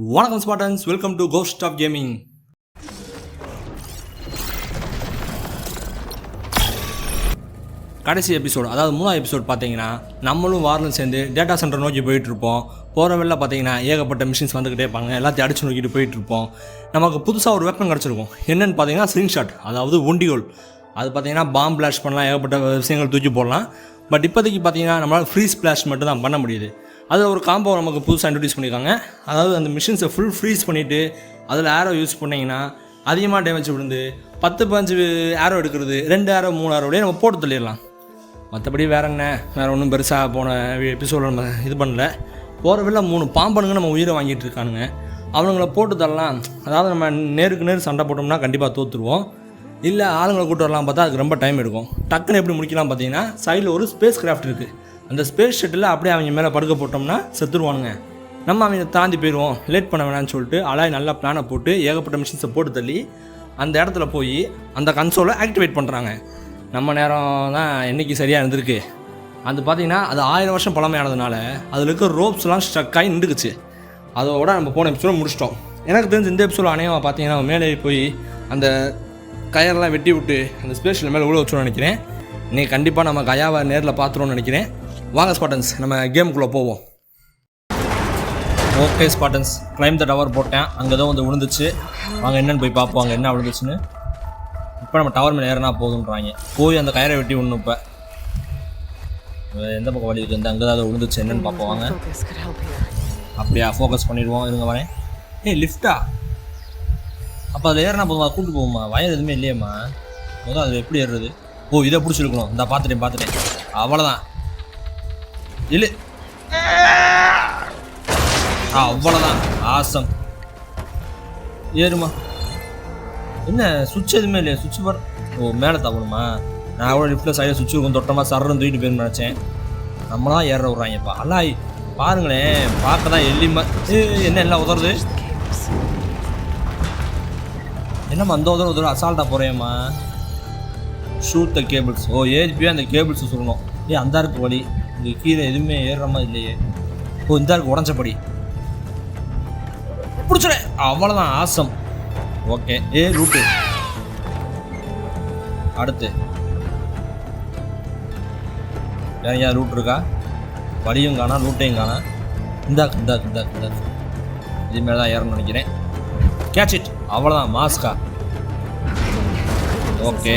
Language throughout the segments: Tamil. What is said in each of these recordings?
வணக்கம் Spartans, welcome to Ghost of Gaming. கடைசி எபிசோடு, அதாவது 3ஆவது எபிசோட் பார்த்தீங்கன்னா, நம்மளும் வாரலும் சேர்ந்து டேட்டா சென்டர் நோக்கி போயிட்டுருப்போம். போகிற வெளில பார்த்தீங்கன்னா ஏகப்பட்ட மிஷின்ஸ் வந்துக்கிட்டே இருப்பாங்க. எல்லாத்தையும் அடிச்சு நோக்கிட்டு போயிட்டுருப்போம். நமக்கு புதுசாக ஒரு வெப்பன் கிடச்சிருக்கும். என்னென்னு பார்த்தீங்கன்னா ஸ்லிங் ஷாட், அதாவது ஒண்டிகோல். அது பார்த்தீங்கன்னா பாம் பிளாஷ் பண்ணலாம், ஏகப்பட்ட விஷயங்கள் தூக்கி போடலாம். பட் இப்போதைக்கு பார்த்தீங்கன்னா நம்மளால் ஃப்ரீ ஸ்பிளாஷ் மட்டும் தான் பண்ண முடியுது. அதில் ஒரு காம்போ நமக்கு புதுசாக இன்ட்ரடியூஸ் பண்ணியிருக்காங்க. அதாவது அந்த மிஷின்ஸை ஃபுல் ஃப்ரீஸ் பண்ணிவிட்டு அதில் ஏரோ யூஸ் பண்ணிங்கன்னா அதிகமாக டேமேஜ் விழுந்து 10-15 ஏரோ எடுக்கிறது, 2 ஏரோ 3 ஏரோடய நம்ம போட்டு தள்ளிடலாம். மற்றபடி வேறு வேறு ஒன்றும் பெருசாக போன எபிசோடில் நம்ம இது பண்ணல. போகிற வெளில 3 பாம்பனுங்க நம்ம உயிரை வாங்கிட்டு இருக்கானுங்க. அவனுங்களை போட்டு தரலாம். அதாவது நம்ம நேருக்கு நேர் சண்டை போட்டோம்னா கண்டிப்பாக தோற்றுருவோம். இல்லை ஆளுங்களை கூட்டு வரலாம் பார்த்தா அதுக்கு ரொம்ப டைம் எடுக்கும். டக்குன்னு எப்படி முடிக்கலாம் பார்த்தீங்கன்னா, சைடில் ஒரு ஸ்பேஸ் கிராஃப்ட் இருக்குது. அந்த ஸ்பேஸ் ஷட்டில் அப்படியே அவங்க மேலே படுக்க போட்டோம்னா செத்துருவானுங்க. நம்ம அவங்க தாண்டி போயிடுவோம், லேட் பண்ண வேணான்னு சொல்லிட்டு அலாய் நல்லா பிளானை போட்டு ஏகப்பட்ட மிஷின்ஸை போட்டு தள்ளி அந்த இடத்துல போய் அந்த கன்சோலை ஆக்டிவேட் பண்ணுறாங்க. நம்ம நேரம் தான் என்றைக்கு சரியாக இருந்திருக்கு. அது பார்த்திங்கன்னா அது 1000 வருஷம் பழமையானதுனால அதில் இருக்கிற ரோப்ஸ்லாம் ஸ்ட்ரக்காகி நின்றுக்குச்சு. அதோட நம்ம போன எபிசோட முடிச்சிட்டோம். எனக்கு தெரிஞ்சு இந்த எபிசோட அநேகமாக பார்த்தீங்கன்னா மேலே போய் அந்த கயரெல்லாம் வெட்டி விட்டு அந்த ஸ்பேஷில் மேலே உள்ள வச்சோன்னு நினைக்கிறேன். இன்றைக்கி கண்டிப்பாக நம்ம கயாவை நேரில் பார்த்துருவோன்னு நினைக்கிறேன். வாங்க ஸ்பாட்டன்ஸ், நம்ம கேமுக்குள்ளே போவோம். ஓகே ஸ்பாட்டன்ஸ், கிளைம் த டவர் போட்டேன். அங்கே தான் வந்து விழுந்துச்சு. வாங்க என்னென்னு போய் பார்ப்போம் அங்கே என்ன விழுந்துச்சுன்னு. இப்போ நம்ம டவர் மேலே ஏறினா போதுன்றாங்க. போய் அந்த கயரை வெட்டி விடணும். இப்போ எந்த பக்கம் வழி இருக்குது? அங்கே தான் விழுந்துச்சு, என்னென்னு பார்ப்போம் வாங்க. அப்படியா, ஃபோக்கஸ் பண்ணிடுவோம். இருங்க வரேன். லிஃப்டா? அப்போ அதில் ஏறினா போதுமா? கூப்பிட்டு போகுமா? வயர் எதுவுமே இல்லையம்மா. முதல் அதில் எப்படி ஏறுறது? இதை பிடிச்சிருக்கணும். இந்த பார்த்துட்டேன். அவ்வளோதான். இல்லை, அவ்வளோதான். ஆசம். ஏறுமா. என்ன சுவிட்ச் எதுவுமே இல்லையா? சுவிட்ச் பார். மேலே தவணுமா? நான் கூட லிஃப்ட்டில் சைடில் சுவிட்ச் இருக்கும், தொட்டமாக சர்றன்னு தூக்கிட்டு போயின்னு நினச்சேன். நம்மளாம் ஏற விட்றாங்கப்பா. அல்லாய் பாருங்களேன், பார்க்க தான் எல்லிமா. என்ன எல்லாம் உதறது? என்னம்மா அந்த உதற அசால்ட்டாக போகிறேம்மா. ஷூட் த கேபிள்ஸ். ஏஜிபியாக அந்த கேபிள்ஸை சொல்லணும். அந்த இருக்கு வழி. இங்கே கீழே எதுவுமே ஏறுற மாதிரி இல்லையே. இந்த இருக்கு உடஞ்சபடி. பிடிச்சிட. அவ்வளோதான். ஆசம். ஓகே. ரூட்டு அடுத்து வேற ரூட் இருக்கா? வழியும் காணா, ரூட்டையும் காணா. இந்த இது மேலே தான் ஏறணும்னு நினைக்கிறேன். Catch it. அவ்வளோதான். மாஸ்கா. ஓகே.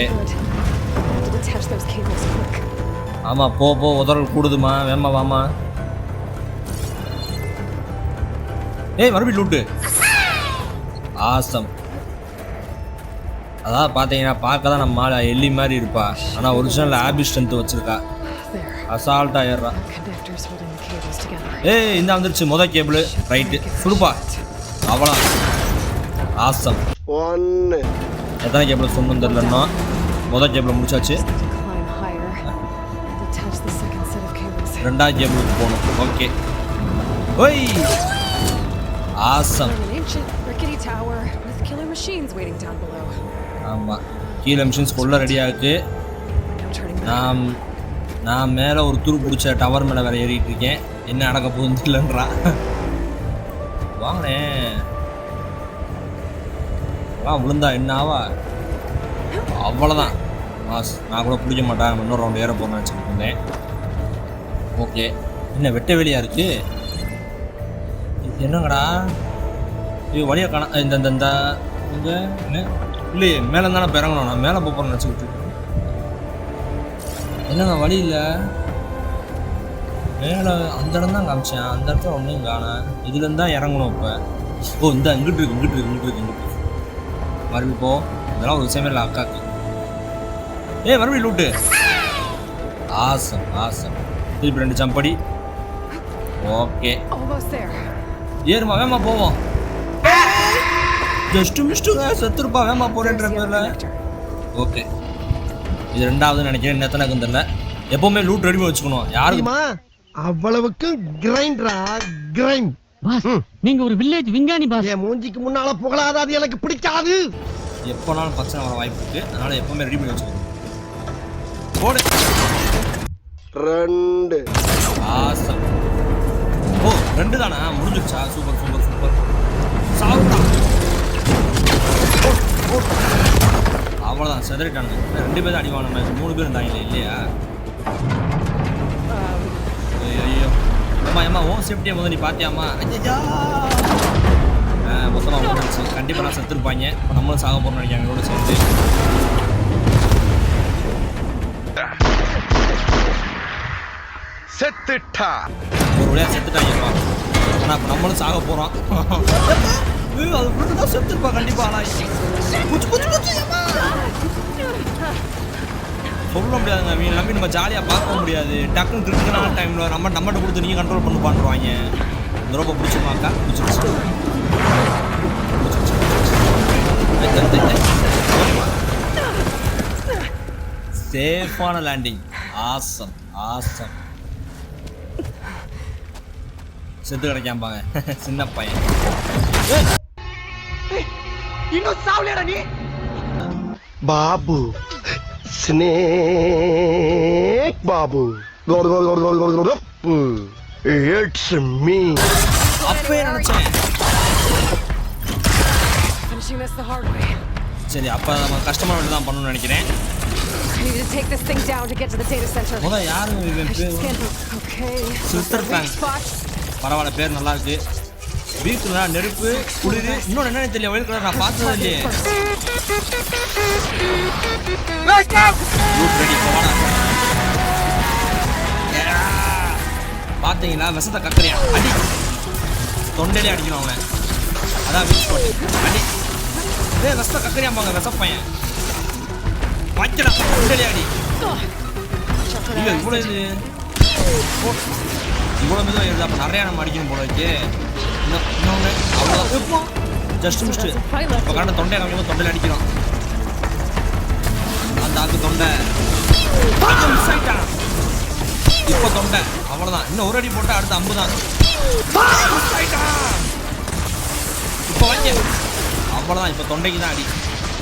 ஆமாம், போ உதறல் கூடுதுமா. வேமா வாமா. மறுபடியும் லூட்டு. ஆசம். அதான் பார்த்தீங்கன்னா பார்க்க தான் நம்ம எல்லி மாதிரி இருப்பா. ஆனால் ஒரிஜினல் ஆபி ஸ்ட்ரென்த் வச்சிருக்கா. அசால்ட்டாக ஏறுறா. இந்த வந்துருச்சு முதல் கேபிள். ரைட்டு சுடுப்பா. அவ்வளோ. ஆசம். எத்தனை கேபிள் சொன்னு தெரியலன்னா முதல் கேபிள் முடிச்சாச்சு. 2வது கேபிளுக்கு போகணும். ஓகே. ஆசம். ஆமாம், கீழே மிஷின்ஸ் கொள்ள ரெடியாக இருக்குது. நான் மேலே ஒரு துரு பிடிச்ச டவர் மேலே வேறு ஏறிட்டு இருக்கேன். என்ன நடக்க போகுதுன்னு இல்லைன்றா. வாங்கினேன் விழுந்தா என்ன ஆவா? அவ்வளோதான். நான் கூட பிடிக்க மாட்டேன். இன்னொரு ரவுண்ட் ஏற போகிறேன்னு நினச்சிட்டு இருந்தேன். ஓகே. என்ன வெட்ட வெளியாக இருக்குது? என்னங்கடா வழியாக காண. இந்த இங்கே என்ன இல்லையே, மேலே தானே இறங்கணும். நான் மேலே போகிறேன்னு நினச்சிக்கிட்டு. என்னங்க வழி இல்லை. மேலே அந்த இடம் தான் காமிச்சேன். அந்த இடத்துல ஒன்றையும் காணா. இதுலேருந்து தான் இறங்கணும். இப்போ இந்த இங்கிட்டு இருக்கு. மறுபடியும் போ. இதெல்லாம் ஒரு விஷயமே இல்லை அக்காக்கு. மறுபடியும் லூட்டு. ஆசம். திருப்பி 2 ஜம்படி. ஓகே. ஏறுமா, வேமா போவோம். ஜஸ்ட்டு மிஸ்ட்டுங்க, செத்துருப்பா. வேமா போறேன்ற பேரில். ஓகே, இது 2வது நினைக்கிறேன். எத்தனைக்கு தெரியல. எப்பவுமே லூட் ரெடி வச்சுக்கணும். யாருக்குமா அவ்வளவுக்கு கிரைண்டரா? கிரைண்ட் பாஸ், நீங்க ஒரு வில்லேஜ் விஞ்ஞானி பாஸ். என் மூஞ்சிக்கு முன்னால புகழாத, அது எனக்கு பிடிக்காது. எப்போனாலும் பிரச்சனை வர வாய்ப்பு இருக்கு. அதனால எப்பவுமே ரெடி பண்ணி வச்சுக்கணும். போடு. 2. ஆசம். 2 தானா? முடிஞ்சிருச்சா? சூப்பர். அவ்வளோதான் செதறிட்டானுங்க. 2 பேர் அடி வாங்கின மாதிரி 3 பேர் இருந்தாங்களே இல்லையா? ஐயோ அம்மா ஓ சேஃப்டியை முதல் நீ பார்த்தியாம்மா? ஐயா மொத்தமாக போட்டுருச்சு. கண்டிப்பாக நான் செத்துருப்பாங்க. இப்போ நம்மளும் சாக போகிறோம்னு நினைக்கிறேன் எங்களோட சேர்ந்து. செத்துட்டா ஒரு வழியாக செத்துட்டாங்கப்பா. ஆனால் இப்போ நம்மளும் சாக போகிறோம். அது ஃபுல்லு தான் செத்துருப்பா கண்டிப்பாக. ஆனால் சொல்ல முடியாதுங்க. அவங்க நம்பி நம்ம ஜாலியாக பார்க்க முடியாது. டக்குன்னு கிரிட்டிக்கலான டைமில் நம்மகிட்ட கொடுத்து நீங்கள் கண்ட்ரோல் பண்ணி பண்ணுவாங்க. இந்த ரொம்ப பிடிச்சிருமாக்கா? பிடிச்சிருச்சு. சேஃபான லேண்டிங். Awesome awesome. செத்து கிடைக்காம்பாங்க சின்ன பையன். இன்னும் சாவலையா நீ? Babu snake Babu it's me. அப்பவே நினைச்சேன். Finishing this the hard way. சரி அப்போ நம்ம கஷ்டமான வேலை தான் பண்ணணும்னு நினைக்கிறேன். I need to take this thing down to get to the data center. முதல் யாருங்க I should இவன்? scan through. Okay. Sister Frank. Spot. பரவாயில்ல பேர் நல்லா இருக்கு. வீட்டுல நெருப்பு குளிர் இன்னொன்று என்னன்னு தெரியல. ஒயில் கலர் நான் பார்த்தது இல்லையே. பார்த்தீங்களா விஷத்தை கக்கறியா? அடி தொண்டையிலே அடிக்கணும் அவனை. அதான் வீட்டு போட்டு அடி. விஷத்தை கக்கறியாம்பாங்க விஷப்பையன். வைக்கலாம் தொண்டையிலே அடி. இல்லை இவ்வளோ இது இவ்வளோ மெதுவாக எழுது. அப்போ நிறையா நம்ம அடிக்கணும் போல வச்சு. இன்னொன்று அவ்வளோ ஜஸ்ட் மிஸ்ட்டு. இப்போ கரெக்டாக தொண்டையை காமிக்கும் தொண்டையில் அடிக்கிறோம். அந்த ஆக்கு தொண்டை மிஸ் ஆகிட்டான். இப்போ தொண்டை அவ்வளோதான். இன்னும் ஒரு அடி போட்டால் அடுத்த 50 தான். இப்போ வைக்க அவ்வளோதான். இப்போ தொண்டைக்கு தான் அடி.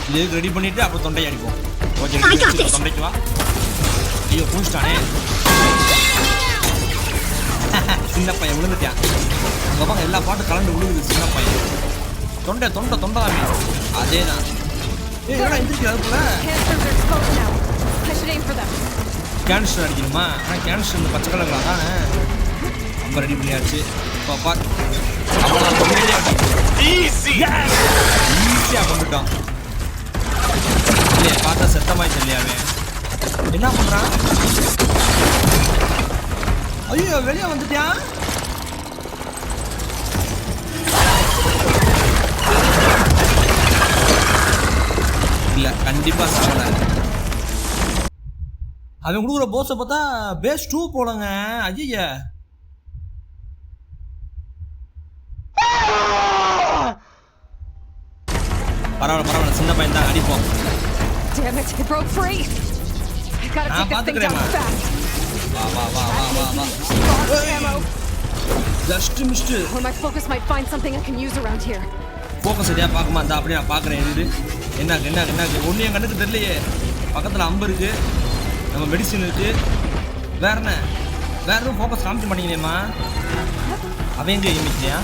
இது ரெடி பண்ணிவிட்டு அப்புறம் தொண்டையை அடிப்போம். ஓகே தொண்டைக்கு வா. ஐயோ பூச்சிட்டானே. சின்ன பையன் விழுந்துட்டான். அங்கே பாங்க எல்லா பாட்டும் கலந்து விழுகுது சின்ன பையன். தொண்டை தொண்டை தொண்டை தான் அதே தான். எந்திரிக்க அதுக்குள்ள கேன்சர் அடிக்கணுமா? ஆனால் கேன்சர் இந்த பச்சை கலர்களாக தானே ரொம்ப ரெடி பண்ணியாச்சு. இப்போ ஈஸியாக கொண்டுட்டோம் இல்லையா? பார்த்தா செத்தமாய் சொல்லியாவே என்ன பண்ணுறான்? ஐயோ வெளியே வந்துட்டியான். இல்லை கண்டிப்பாக சாப்பிட. அவன் கொடுக்குற போஸை பார்த்தா பேஸ் 2 போலங்க. ஐய பரவாயில்ல சின்ன பையன் தான் அடிப்போம். Damn it, it broke free. I gotta take this thing down fast. வா Ammo. Just missed. When my focus might find something I can use around here. Focus சரியாக பார்க்குமா? அந்த அப்படியே நான் பார்க்குறேன். இது என்ன ஒன்று என் கண்ணுக்கு தெரியலையே. பக்கத்தில் அம்பு இருக்குது, நம்ம மெடிசின் இருக்குது. வேற எதுவும் ஃபோக்கஸ் காமிக்க மாட்டேங்கிறேம்மா. அவன் எங்கே எமிச்சியா?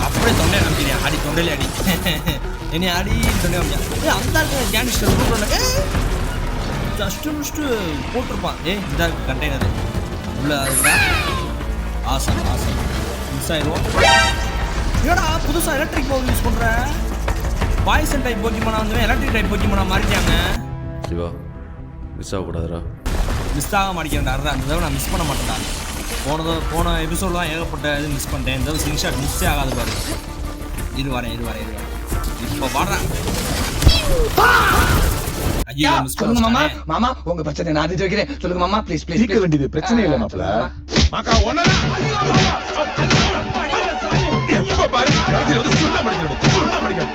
அப்படியே தொண்டையை நம்பிக்கிறேன். அடி தொண்டையிலே அடி. என்னை அடி தொண்டை நம்பியா? அந்த இருக்கு கேனிஸ்டர் ஜஸ்ட்டு மிஸ்ட்டு போட்டிருப்பான். இந்த கண்டெய்னர் உள்ள அதுக்கா ஆசம் மிஸ் ஆயிடுவோம். ஏடா புதுசாக எலக்ட்ரிக் பவர் யூஸ் பண்ணுற? பாய்சன் டைப் போக்கிமானா வந்து எலக்ட்ரிக் டைப் போக்கிமானா மாறிட்டாங்க. சிவா மிஸ் ஆகக்கூடாதுரா. மிஸ் ஆக மாட்டேங்கிறேன்டா. அந்த தடவை நான் மிஸ் பண்ண மாட்டேன்டா. போன எபிசோடு தான் ஏகப்பட்ட இது மிஸ் பண்ணிட்டேன். இந்த ஸ்லிங் ஷாட் மிஸ்ஸே ஆகாது பாரு. இது வரேன் இப்போ வாடுறேன். ஐயோ மிஸ் சொல்லுங்க மாமா. மாமா உங்க பிரச்சனை நான் தீர்த்து வைக்கிறேன். சொல்லுங்க மாமா ப்ளீஸ் தீர்க்க வேண்டியது பிரச்சனை இல்லை மாப்ள. மாக்கா ஒண்ணு எப்ப பாரு கடைசில வந்து சுண்ணா படிக்கணும்.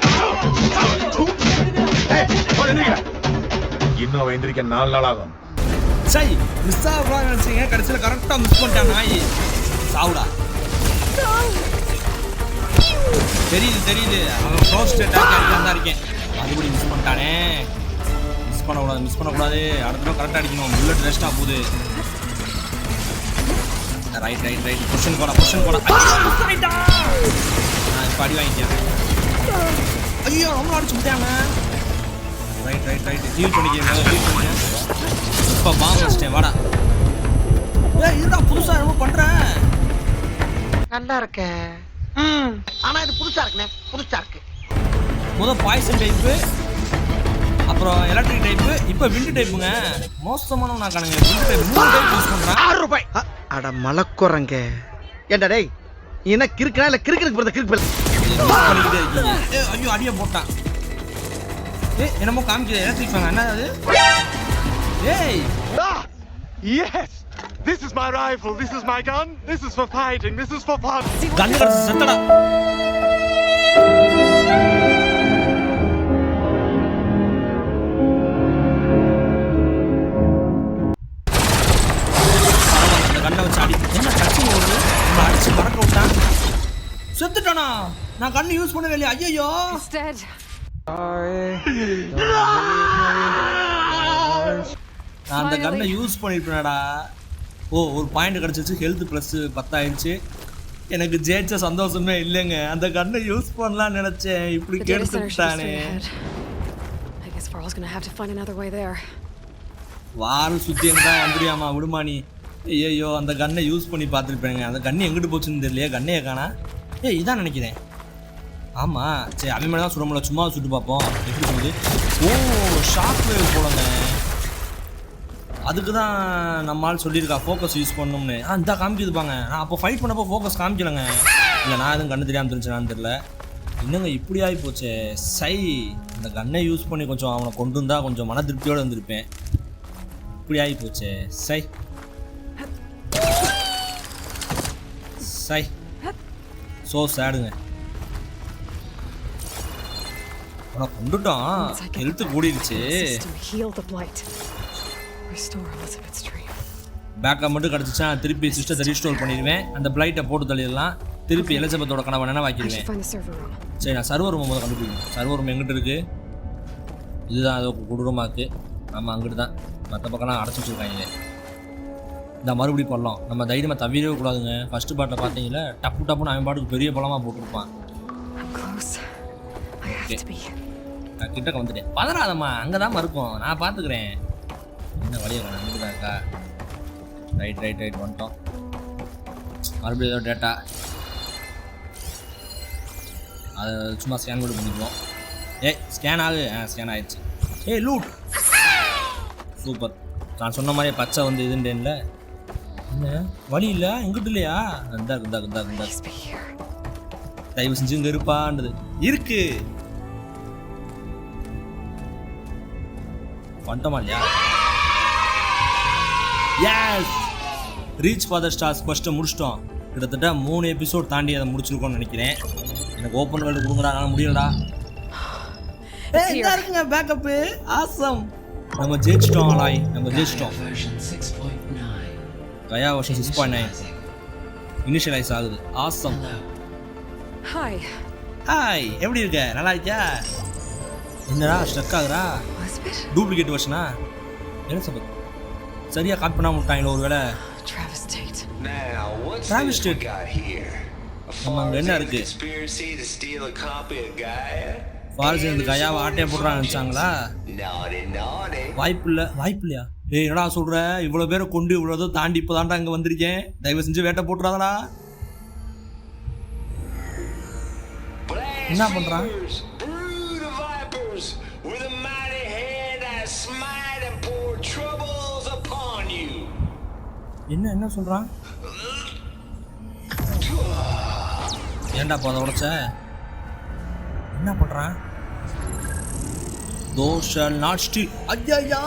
இன்னும் எந்திரிக்க 4 நாள் ஆகும். சரி மிஸ் ஆகக்கூடாது நினச்சிங்க. கடைசியில் கரெக்டாக மிஸ் பண்ணிட்டான் நாய். சாவுடா. தெரியுது அவன் க்ளோஸ் அட்டாக் தான் இருக்கேன். அதுபடி மிஸ் பண்ணிட்டானே. மிஸ் பண்ணக்கூடாது. அடுத்த தடவை கரெக்டாக அடிக்கணும். புல்லட் வேஸ்ட்டாக போகுது. ரைட் பொசிஷன் போடா. நான் இப்போ அடி வாங்கிட்டேன். ஐயோ ரொம்ப அடிச்சு விட்டாங்க. ரைட் ஹீல் பண்ணிக்கிறேன். இப்போ பாம்பு வச்சிட்டேன். வாடா ஏய் இருடா, புதுசா என்னமோ பண்றேன். நல்லா இருக்க. ஆனா இது புதுசா இருக்கு. பாய்சன் டைப்பு, அப்புறம் எலக்ட்ரிக் டைப்பு, இப்போ விண்டு டைப்புங்க. மோசமானவன் நான் காணுங்க. விண்டு டைப் 3 டைப் யூஸ் பண்றேன். ₹6. அட மலக்குறங்க. ஏண்டா டேய், என்ன கிறுக்கனா இல்ல கிறுக்கு போறத கிறுக்கு போல. பண்ணிக்கிட்டே இருக்கீங்க. ஐயோ அடியே போட்டான். என்னமோ காமிக்குது எலக்ட்ரிக் ஃபேன். என்ன அது? ஏய் Yes! This is my rifle, this is my gun, this is for fighting, this is for fun. கண்ணு கடிச்சு செத்தடா. அந்த கண்ணை வச்சு அடி. என்ன கட்சி ஓடுது? நம்ம அடிச்சு பறக்க விட்டான். செத்துட்டானா? நான் கண்ணு யூஸ் பண்ணவே இல்லையா? ஐயோ He's dead. நான் அந்த கண்ணை யூஸ் பண்ணிருப்பேனடா. ஒரு பாயிண்ட் கிடச்சிச்சு. ஹெல்த் ப்ளஸ் 10 ஆயிடுச்சு. எனக்கு ஜெயிச்ச சந்தோஷமே இல்லைங்க. அந்த கண்ணை யூஸ் பண்ணலாம்னு நினைச்சேன். இப்படி The data center should be கேட்டுட்டானே. straight ahead. I guess Varl's gonna have to find another way there. வால் சுற்றி இருந்தா வந்துடியாமா விடுமா நீ. ஐயோ அந்த கண்ணை யூஸ் பண்ணி பார்த்துருப்பேங்க. அந்த கண்ணு எங்கிட்டு போச்சுன்னு தெரியலையே. கண்ணையே காணா. இதான் நினைக்கிறேன். ஆமாம் சரி, அவன் மேலே தான் சுட முடியல. சும்மா சுட்டு பார்ப்போம் எப்படி சொல்லுது. ஷாக் வேவ் போலங்க. அதுக்கு தான் நம்மளால் சொல்லியிருக்கா ஃபோக்கஸ் யூஸ் பண்ணணும்னு. இந்த காமிக்குதுப்பாங்க. நான் அப்போ ஃபைட் பண்ணப்போ ஃபோக்கஸ் காமிக்கலைங்க. இல்லை நான் எதுவும் கண்ணு தெரியாமல் தெரிஞ்சுனான்னு தெரில. இன்னுங்க இப்படி ஆகி போச்சு. சை, இந்த கண்ணை யூஸ் பண்ணி கொஞ்சம் அவனை கொண்டு வந்தால் கொஞ்சம் மன திருப்தியோடு வந்திருப்பேன். இப்படி ஆகி போச்சு. சை ஸோ சேடுங்க. அவனை கொண்டுட்டோம். ஹெல்த்து கூடிருச்சு. Heal the blight. Restore Elizabeth's dream. Backup மட்டும் கிடச்சிச்சா திருப்பி சிஸ்டத்தை ரீஸ்டோர் பண்ணிடுவேன். அந்த பிளைட்டை போட்டு தள்ளிடலாம். திருப்பி எலிசபெத்தோட கனவை நினைவாக்கிடுவேன். சரி, நான் சர்வர் ரூம் முதல்ல கண்டுபிடிக்கணும். சர்வர் ரூம் எங்கிட்ட இருக்குது? இதுதான் அது கொடூரமாக இருக்குது. நம்ம அங்கிட்டு தான். மற்ற பக்கம்லாம் அடைச்சி வச்சுருக்காங்க. இந்த மறுபடி பள்ளம் நம்ம தைரியமாக தவிரவே கூடாதுங்க. ஃபஸ்ட்டு பாட்டில் பார்த்தீங்களா டப்புன்னு அவன் பாட்டுக்கு பெரிய பள்ளமாக போட்டிருப்பான். நான் கிட்டக்க வந்துட்டேன். பதறாதம்மா, அங்கே தான் இருக்கும். நான் பார்த்துக்கிறேன். என்ன வழியை அங்கிட்டு தான் இருக்கா? ரைட் வந்துட்டோம். மறுபடியும் ஏதோ டேட்டா அதை சும்மா ஸ்கேன் கூட பண்ணிக்குவோம். ஸ்கேன் ஆகு. ஸ்கேன் ஆகிடுச்சு. Loot super. நான் சொன்ன மாதிரியே பச்சை வந்து இதுண்டேன்ல. என்ன வழி இல்லை எங்கிட்ட இல்லையா? இந்தா தயவு செஞ்சு இங்கே இருப்பான்றது இருக்கு. வந்துட்டோமா இல்லையா? Yes, reach for the stars first முடிச்சிட்டோம். கிட்டத்தட்ட 3 எபிசோட் தாண்டி அதை முடிச்சிருக்கோம்னு நினைக்கிறேன். எனக்கு ஓப்பன் வேர்ல்டு கொடுங்கடா, நான் முடியலடா. இதாக இருக்குங்க பேக்கப்பு. ஆசம். நம்ம ஜெயிச்சிட்டோம் அலாய். கயா வெர்ஷன் 6.9 இனிஷியலைஸ் ஆகுது. ஆசம். ஹாய், எப்படி இருக்க? நல்லா இருக்கியா? என்னடா ஸ்ட்ரக் ஆகுறா? டூப்ளிகேட் வெர்ஷனா? எலிசபெத் சரியா காப்பி பண்ணாம விட்டாங்களோ ஒரு வேளை. டிராவிஸ் ஸ்டேட் நம்ம அங்கே என்ன இருக்கு? ஃபாரிஸ் இந்த கயாவை ஆட்டையை போடுறான்னு நினச்சாங்களா? வாய்ப்பு இல்லையா? என்னடா சொல்கிற? இவ்வளோ பேரை கொண்டு இவ்வளோ தாண்டி இப்போ தாண்டா இங்கே வந்திருக்கேன். தயவு செஞ்சு வேட்டை போட்டுறாதடா. என்ன பண்ணுறான்? என்ன சொல்கிறான்? ஏன்டா இப்போ அதை உடைச்ச? என்ன பண்ணுறான்? தோஷல் நாட் ஸ்டீல். ஐயா,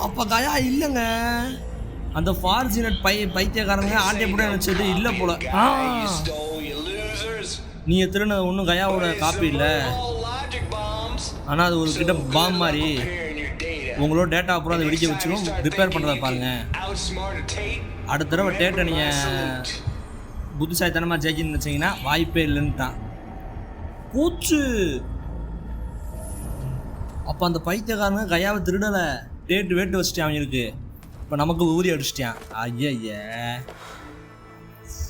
அப்போ கயா இல்லைங்க. அந்த ஃபார்ஜினட் பைத்தியக்காரங்க ஆட்டை போட நினச்சது இல்லை போல. நீ திருந ஒன்றும் கயாவோட காப்பி இல்லை. ஆனால் அது ஒரு கிட்ட பாம் மாதிரி உங்களோட டேட்டா அப்புறம் அதை வெடிக்க வச்சிடும். ரிப்பேர் பண்ணுறத பாருங்கள். அடுத்த தடவை டேட்டை நீங்கள் புத்திசாலித்தனமாக ஜெயிக்கணும்னு நினச்சிங்கன்னா வாய்ப்பே இல்லைன்னுட்டான். பூச்சு. அப்போ அந்த பைத்தியக்காரங்க கையாவை திருடலை. டேட்டு வேட்டு வச்சுட்டேன் அவங்களுக்கு. இப்போ நமக்கு ஊறி அடிச்சிட்டான். ஐயா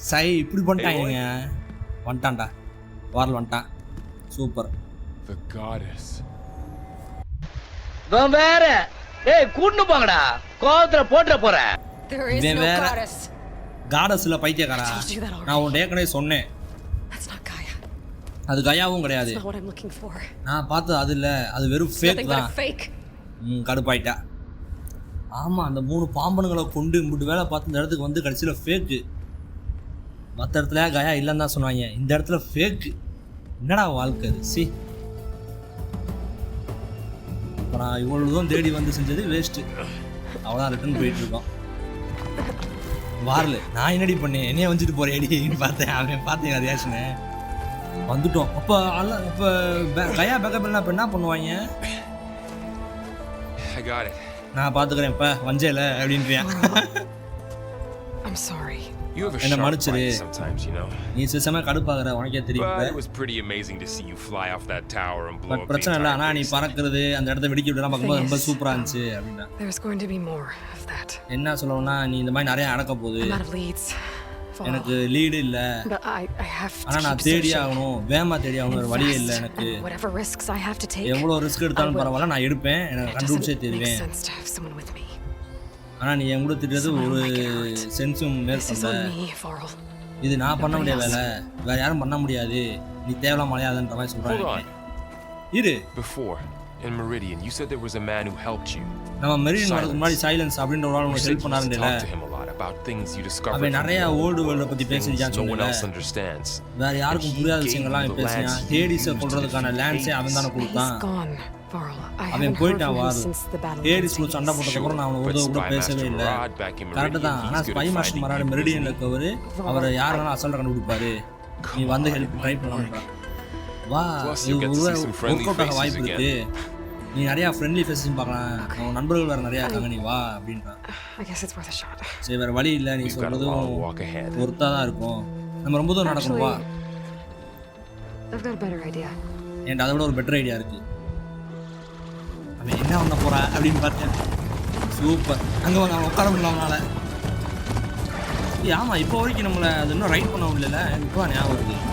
சை, இப்படி பண்ணிட்டாங்க. வந்துட்டான்டா, வாரல் வந்துட்டான். சூப்பர். The goddess. வேற ஏய் கூட்டு போங்கடா கோவத்துல போட்டுற போறேன். There is Then no where- goddess. காடஸில் பைத்தியக்காரா, I told you that already. நான் உன்ட்ட ஏற்கனவே சொன்னேன், That's not Gaia. அது கயாவும் கிடையாது. That's not what I'm looking for. நான் பார்த்தது அது இல்லை, அது வெறும் It's ஃபேக் nothing but தான். a fake. கடுப்பாயிட்டா. ஆமாம், அந்த 3 பாம்பனுங்களை கொண்டு இம்பிட்டு வேலை பார்த்து இந்த இடத்துக்கு வந்து கடைசியில் ஃபேக்கு. மற்ற இடத்துல கயா இல்லைன்னு தான் சொன்னாங்க, இந்த இடத்துல ஃபேக்கு. என்னடா வாழ்க்கை அது, சி. அப்புறம் இவ்வளோதும் தேடி வந்து செஞ்சது வேஸ்ட்டு. அவ்வளோதான், ரிட்டர்ன் போயிட்டுருக்கோம். வாரல நான் என்னடி பண்ணேன், என்னைய வந்துட்டு போகிறேன் பார்த்தேன். அவன் பார்த்தேன் ரியாக்ஷனு. வந்துட்டோம். அப்போ இப்போ கயா பேக்கப் என்ன இப்போ என்ன பண்ணுவாங்க? I got it. நான் பார்த்துக்கிறேன் இப்போ வஞ்சையில் அப்படின்றியான். I'm sorry. You have a And I'm sharp out bite sometimes, you know. நீ சிசமே கடுப்பாகிற, உனக்கே தெரியும். But it was pretty amazing to see you fly off that tower and blow but up the பிரச்சனை இல்லை, entire ஆனால் நீ place. பறக்கிறது அந்த இடத்த வெடிக்க விடலாம் பார்க்கும்போது ரொம்ப சூப்பராக இருந்துச்சு அப்படின்னா. There's going to be more of that. என்ன சொல்லணும்னா, நீ இந்த மாதிரி நிறைய அடக்க போகுது. I'm out of leads. எனக்கு லீடு இல்லை, But I have to ஆனால் நான் keep தேடி searching. ஆகணும், வேகமாக தேடி ஆகணும், ஒரு வழியே இல்லை Invest எனக்கு. in whatever risks I have to take. எவ்வளோ ரிஸ்க் எடுத்தாலும் I will. பரவாயில்ல, நான் எடுப்பேன், எனக்கு It கண்டுபிடிச்சே doesn't make தெரிவேன். sense to have someone with me. ஆனால் நீ என் கூட திட்டுறது ஒரு சென்ஸும் This is மேற்கொள்ள. on me, Varl. இது நான் பண்ண முடியாத வேலை, வேறு யாரும் பண்ண முடியாது, நீ தேவலாம் மலையாதுன்ற மாதிரி Hold சொல்கிறாங்க. on. இரு, Before, in Meridian, you said there was a man who helped you. நம்ம மெரிடியன் வரதுக்கு முன்னாடி சைலன்ஸ் அப்படின்ற ஒரு ஆள் You உனக்கு said help you used to பண்ணாருல. talk to him a lot about things you discovered அவன் from நிறைய the old ஓல்டு world, வேர்ல்டை பற்றி things பேசிருக்கான்னு no one சொன்னல. else understands. வேற யாருக்கும் And he புரியாத gave விஷயங்கள்லாம் you அவன் the பேசினான். lands you ஹேடிஸை used to கொள்றதுக்கான defeat லேண்ட்ஸே அவன் தானே Hades. கொடுத்தான். He's gone, Varl. I அவன் haven't heard போயிட்டான் from him வாரு. since the battle Hades against கூட சண்டை Hades. போட்டதுக்கப்புறம் நான் அவனை But உதவ கூட Spy பேசவே Master இல்லை. Murad back in கரெக்டு தான், Meridian, ஆனால் he's good spy at master finding மராடு people மெரிடியனில் easily. இருக்கவர் அவரை யாரெல்லாம் அசால்ட்டாக கண்டுபிடிப்பாரு. நீ வந்து ஹெல்ப் ட்ரை பண்ணலாம். வா, Plus, இது you get to see some friendly work out ஆக faces வாய்ப்பு இருக்கு. நீ நிறையா ஃப்ரெண்ட்லி ஃபேஸஸ் பார்க்கலாம், உன் நண்பர்கள் வேறு நிறையா இருக்காங்க, நீ வா அப்படின்றான். I guess it's worth a shot. சரி, வேறு வழி இல்லை, நீ We've got a சொல்கிறதும் long walk ahead. ஒருத்தாக தான் இருக்கும். நம்ம ரொம்ப தூரம் நடக்கணும், வா. I've got a better idea. என்கிட்ட அதை விட ஒரு பெட்டர் ஐடியா இருக்குது. அவன் என்ன பண்ண போகிறா அப்படின்னு பார்த்தேன். சூப்பர், அங்கே வந்து அவன் உட்கார முடியல அவனால். ஆமாம், இப்போ வரைக்கும் நம்மளை அது இன்னும் ரைட் பண்ண முடியல. இப்போ ஞாபகம் இருக்குது.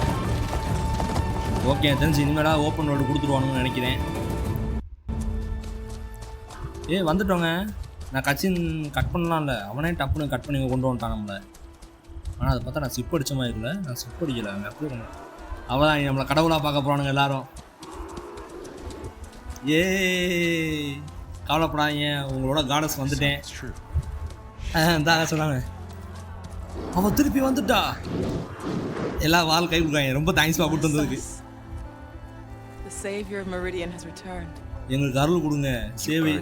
ஓகே, தெரிஞ்சு இனிமேலாக ஓப்பன் ரோடு கொடுத்துருவானுன்னு நினைக்கிறேன். வந்துட்டோங்க. நான் கட்சின் கட் பண்ணலாம்ல, அவனே டப்புன்னு கட் பண்ணி கொண்டு வந்துட்டான் நம்மளை. ஆனால் அதை பார்த்தா நான் சிப் அடித்த மாதிரி இருக்குல்ல, நான் சிப் அடிக்கலை, அவன் அப்படியே கொண்டு அவதான் நீ நம்மளை கடவுளாக பார்க்க போகிறானுங்க எல்லாரும். கவலைப்படாதீங்க, உங்களோட காடஸ் வந்துட்டேன். தான் சொன்னாங்க. அவன் திருப்பி வந்துட்டா, எல்லா வால் கை கொடுக்காங்க. ரொம்ப தேங்க்ஸ்பா கூட்டு வந்ததுக்கு. The savior of Meridian has returned. எங்களுக்கு அருள் கொடுங்க, சேவை.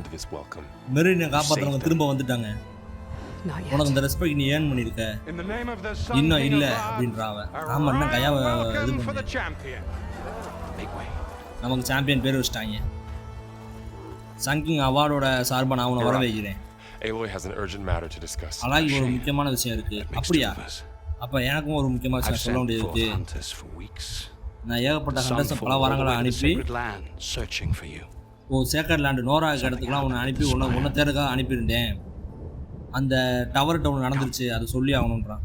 மெரிடியனை காப்பாற்றுறவங்க திரும்ப வந்துட்டாங்க. உனக்கு இந்த ரெஸ்பெக்ட் நீ ஏர்ன் பண்ணியிருக்க. இன்னும் இல்லை அப்படின்றா அவன். ஆமாம், இன்னும் கையாவை இது பண்ணு. நமக்கு சாம்பியன் பேர் வச்சிட்டாங்க. சங்கிங் அவார்டோட சார்பாக நான் அவனை வர வைக்கிறேன். Aloy has an urgent matter to discuss. அழகி ஒரு முக்கியமான விஷயம் இருக்கு. அப்படியா? அப்போ எனக்கும் ஒரு முக்கியமான விஷயம் சொல்ல வேண்டியது இருக்கு. நான் ஏகப்பட்ட ஹண்டர்ஸை பல வாரங்களை அனுப்பி சேக்கர்ட் லேண்டு நோரா இடத்துக்குலாம் உன்னை அனுப்பி ஒன்று தேர்தலுக்காக அனுப்பியிருந்தேன். அந்த டவர் டவுன் நடந்துருச்சு, அதை சொல்லி ஆகணுன்றான்.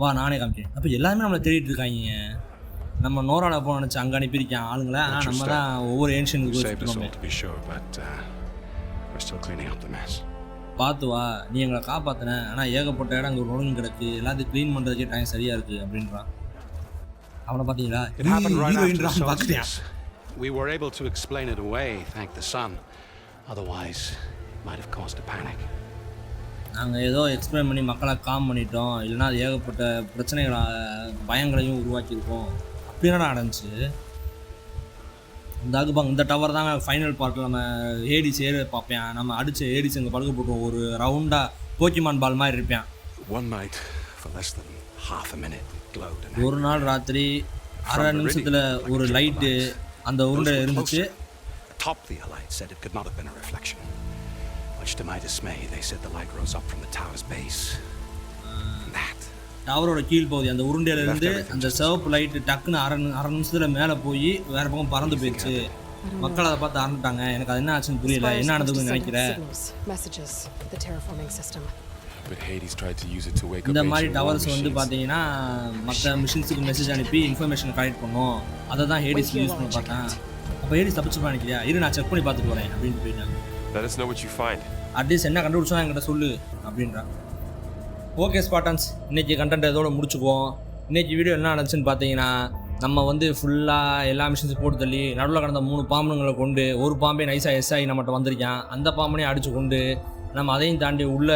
வா, நானே காமிக்கிறேன். அப்போ எல்லாருமே நம்மளை தேடிட்டு இருக்காங்க. நம்ம நோராவில் போக நினச்சி அங்கே அனுப்பியிருக்கேன் ஆளுங்களை. ஆனால் நம்ம தான் ஒவ்வொரு ஏன்ஷியனுக்கு பார்த்து வா, நீ எங்களை காப்பாற்றின. ஆனால் ஏகப்பட்ட இடம் அங்கே நுழைஞ்சு கிடக்கு, எல்லாத்தையும் க்ளீன் பண்ணுறதுக்கே டைம் சரியாக இருக்குது அப்படின்றான். அவனை பார்த்தீங்களா, ஹீரோயின்றான் பார்க்குறியா? We were able to explain it away, thank the sun. Otherwise, it might have caused a panic. நாங்கள் ஏதோ எக்ஸ்பிளைன் பண்ணி மக்களை காம் பண்ணிட்டோம், இல்லைனா அது ஏகப்பட்ட பிரச்சனைகளை பயங்களையும் உருவாக்கியிருக்கோம். அப்படின்னா நடந்துச்சு. இந்த டவர் தாங்க ஃபைனல் பார்ட்டில் நம்ம ஏடிஸ் ஏற பார்ப்பேன். நம்ம அடித்த ஏடிஸ் எங்கே படுக்க போட்டோம், ஒரு ரவுண்டாக போக்கிமான் பால் மாதிரி இருப்பேன். ஒரு நாள் ராத்திரி 6 நிமிஷத்தில் ஒரு லைட்டு அந்த உருண்டை இருந்துச்சு. Much to my dismay, they said the light rose up from the tower's base. டவரோட கீழ் பகுதி அந்த உருண்டையில இருந்து அந்த சிவப்பு லைட்டு டக்குன்னு அரை நிமிஷத்தில் மேலே போய் வேற பக்கம் பறந்து போயிடுச்சு. மக்கள் அதை பார்த்து அறந்துட்டாங்க. எனக்கு அது என்ன ஆச்சுன்னு புரியல, என்ன நடந்ததுன்னு நினைக்கிறேன். But Hades tried to use it to wake up இந்த மாதிரி ancient war டவர்ஸ் வந்து machines. பார்த்தீங்கன்னா மற்ற மிஷின்ஸுக்கு மெசேஜ் அனுப்பி இன்ஃபர்மேஷன் கலெக்ட் பண்ணும். அதை தான் ஹேடிஸ் யூஸ் பண்ணி பார்த்தேன். அப்போ ஹேடிஸ் தப்பிச்சு நினைக்கிறியா? இரு நான் செக் பண்ணி பார்த்துட்டு வரேன் அப்படின்ட்டு போயிட்டாங்க. Let us know what you find. At least என்ன கண்டுபிடிச்சோ என்கிட்ட சொல்லு அப்படின்றான். ஓகே ஸ்பாட்டன்ஸ், இன்றைக்கி கண்டென்ட் இதோட முடிச்சுக்குவோம். இன்றைக்கி வீடியோ என்ன நடந்துச்சுன்னு பார்த்தீங்கன்னா, நம்ம வந்து ஃபுல்லாக எல்லா மிஷின்ஸும் போட்டு தள்ளி நடுவில் கடந்த 3 பாம்புங்களை கொண்டு ஒரு பாம்பே நைஸாக எஸ்ஆகி நம்மகிட்ட வந்திருக்கேன். அந்த பாம்பனையும் அடித்து கொண்டு நம்ம அதையும் தாண்டி உள்ள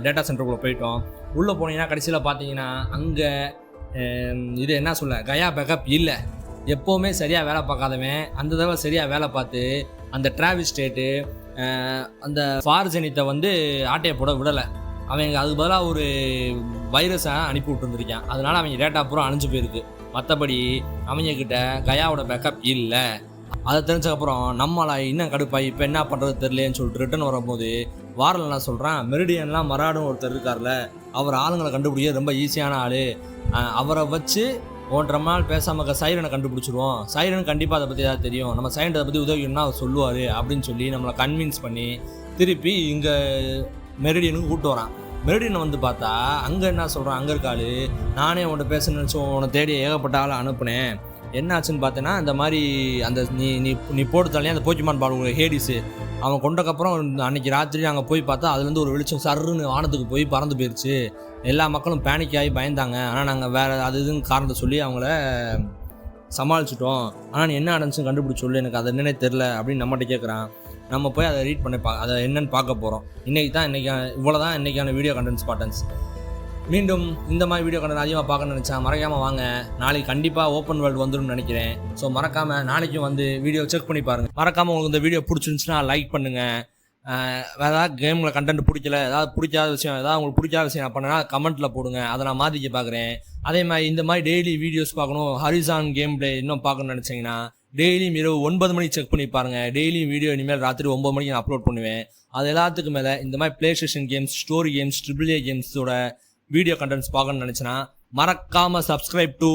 டேட்டா சென்டருக்குள்ளே போயிட்டோம். உள்ளே போனீங்கன்னா கடைசியில் பார்த்தீங்கன்னா அங்கே இது என்ன சொல்ல கயா பேக்கப் இல்லை. எப்போவுமே சரியாக வேலை பார்க்காதவன் அந்த தடவை சரியாக வேலை பார்த்து அந்த டிராவிஸ் ஸ்டேட்டு அந்த ஃபார்ஜெனித்தை வந்து ஆட்டையை போட விடலை. அவங்க அதுக்கு பதிலாக ஒரு வைரஸை அனுப்பி விட்டுருந்துருக்கான். அதனால் அவங்க டேட்டா பூரா அழிஞ்சு போயிருக்கு. மற்றபடி அவங்கக்கிட்ட கயாவோட பேக்கப் இல்லை. அதை தெரிஞ்சக்கப்புறம் நம்மளை இன்னும் கடுப்பாய் இப்போ என்ன பண்ணுறது தெரியலேன்னு சொல்லிட்டு ரிட்டன் வரும்போது வாரல் என்ன சொல்கிறான், மெரிடியன்லாம் மராடும் ஒருத்தர் இருக்கார்ல, அவர் ஆளுங்களை கண்டுபிடிக்க ரொம்ப ஈஸியான ஆள். அவரை வச்சு 1.5 நாள் பேசாமல் சைரனை கண்டுபிடிச்சிருவோம். சைரன் கண்டிப்பாக அதை பற்றி ஏதாவது தெரியும், நம்ம சைரன் அதை பற்றி உதவினா அவர் சொல்லுவார் அப்படின்னு சொல்லி நம்மளை கன்வின்ஸ் பண்ணி திருப்பி இங்கே மெரிடியனுக்கு கூப்பிட்டு வரான். மெரிடியனை வந்து பார்த்தா அங்கே என்ன சொல்கிறான், அங்கே இருக்காள், நானே உன்கிட்ட பேசணும்னு நினச்சி உன்னை தேடி ஏகப்பட்ட ஆளை அனுப்புனேன். என்னாச்சுன்னு பார்த்தேன்னா இந்த மாதிரி அந்த நீ போட்டு தள்ளியே அந்த போக்கிமான் பால் ஹேடிஸு அவன் கொண்டக்கப்புறம் அன்றைக்கி ராத்திரி அங்கே போய் பார்த்தா அதுலேருந்து ஒரு வெளிச்சம் சருன்னு வானத்துக்கு போய் பறந்து போயிடுச்சு. எல்லா மக்களும் பேனிக் ஆகி பயந்தாங்க. ஆனால் நாங்கள் வேறு அது இதுன்னு காரணத்தை சொல்லி அவங்கள சமாளிச்சிட்டோம். ஆனால் நீ என்ன நடந்துச்சுன்னு கண்டுபிடிச்சி சொல்லு, எனக்கு அது என்னன்னே தெரில அப்படின்னு நம்மகிட்ட கேட்குறான். நம்ம போய் அதை ரீட் பண்ணி அதை என்னென்னு பார்க்க போகிறோம். இவ்வளோ தான் இன்றைக்கான வீடியோ கண்டென்ட் ஸ்பாட்டன்ஸ். மீண்டும் இந்த மாதிரி வீடியோ கண்டென்ட் அதிகமாக பார்க்கணும்னு நினச்சா மறக்காமல் வாங்க. நாளைக்கு கண்டிப்பாக ஓப்பன் வேர்ல்டு வந்துடும் நினைக்கிறேன். ஸோ மறக்காமல் நாளைக்கும் வந்து வீடியோ செக் பண்ணி பாருங்கள். மறக்காமல் உங்களுக்கு இந்த வீடியோ பிடிச்சிருந்துச்சுன்னா லைக் பண்ணுங்கள். ஏதாவது கேமில் கண்டென்ட் பிடிக்கல, ஏதாவது பிடிக்காத விஷயம், ஏதாவது உங்களுக்கு பிடிக்காத விஷயம் நான் பண்ணேன்னா கமெண்ட்டில் போடுங்க, அதை நான் மாற்றிக்க பார்க்குறேன். அதே மாதிரி இந்த மாதிரி டெய்லி வீடியோஸ் பார்க்கணும், ஹரிசான் கேம் பிளே இன்னும் பார்க்கணும்னு நினச்சிங்கன்னா டெய்லியும் இரவு 9 மணிக்கு செக் பண்ணி பாருங்கள். டெய்லியும் வீடியோ இனிமேல் ராத்திரி 9 மணிக்கு நான் அப்லோட் பண்ணுவேன். அது எல்லாத்துக்கும் மேலே இந்த மாதிரி PlayStation games, story games, AAA கேம்ஸோட வீடியோ கண்டென்ட்ஸ் பார்க்கணும்னு நினச்சினா மறக்காமல் subscribe to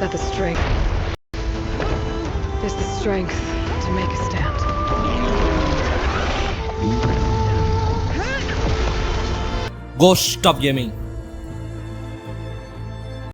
That the strength. There's the strength to make a stand. Ghost of Gaming.